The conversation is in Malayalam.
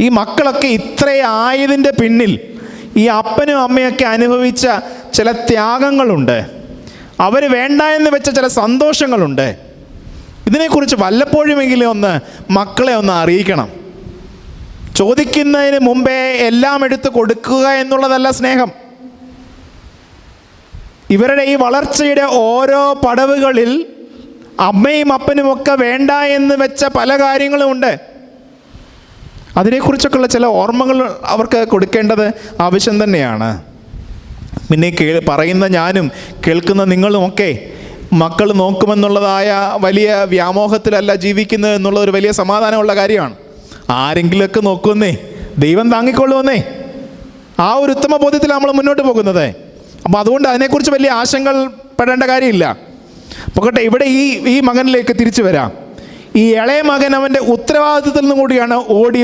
ഈ മക്കളൊക്കെ ഇത്രയായതിൻ്റെ പിന്നിൽ ഈ അപ്പനും അമ്മയൊക്കെ അനുഭവിച്ച ചില ത്യാഗങ്ങളുണ്ട്, അവർ വേണ്ട എന്ന് വെച്ച ചില സന്തോഷങ്ങളുണ്ട്. ഇതിനെക്കുറിച്ച് വല്ലപ്പോഴുമെങ്കിലും ഒന്ന് മക്കളെ ഒന്ന് അറിയിക്കണം. ചോദിക്കുന്നതിന് മുമ്പേ എല്ലാം എടുത്ത് കൊടുക്കുക എന്നുള്ളതല്ല സ്നേഹം. ഇവരുടെ ഈ വളർച്ചയുടെ ഓരോ പടവുകളിൽ അമ്മയും അപ്പനുമൊക്കെ വേണ്ട എന്ന് വെച്ച പല കാര്യങ്ങളും ഉണ്ട്. അതിനെക്കുറിച്ചൊക്കെയുള്ള ചില ഓർമ്മകൾ അവർക്ക് കൊടുക്കേണ്ടത് ആവശ്യം തന്നെയാണ്. പിന്നെ പറയുന്ന ഞാനും കേൾക്കുന്ന നിങ്ങളുമൊക്കെ മക്കൾ നോക്കുമെന്നുള്ളതായ വലിയ വ്യാമോഹത്തിലല്ല ജീവിക്കുന്നത് എന്നുള്ളൊരു വലിയ സമാധാനമുള്ള കാര്യമാണ്. ആരെങ്കിലുമൊക്കെ നോക്കുമെന്നേ, ദൈവം താങ്ങിക്കൊള്ളുമെന്നേ, ആ ഒരു ഉത്തമ ബോധ്യത്തിൽ നമ്മൾ മുന്നോട്ട് പോകുന്നത്. അപ്പോൾ അതുകൊണ്ട് അതിനെക്കുറിച്ച് വലിയ ആശങ്കൾ പെടേണ്ട കാര്യമില്ല. പോകട്ടെ, ഇവിടെ ഈ മകനിലേക്ക് തിരിച്ചു വരാം. ഈ ഇളയ മകൻ അവൻ്റെ ഉത്തരവാദിത്തത്തിൽ നിന്നും കൂടിയാണ് ഓടി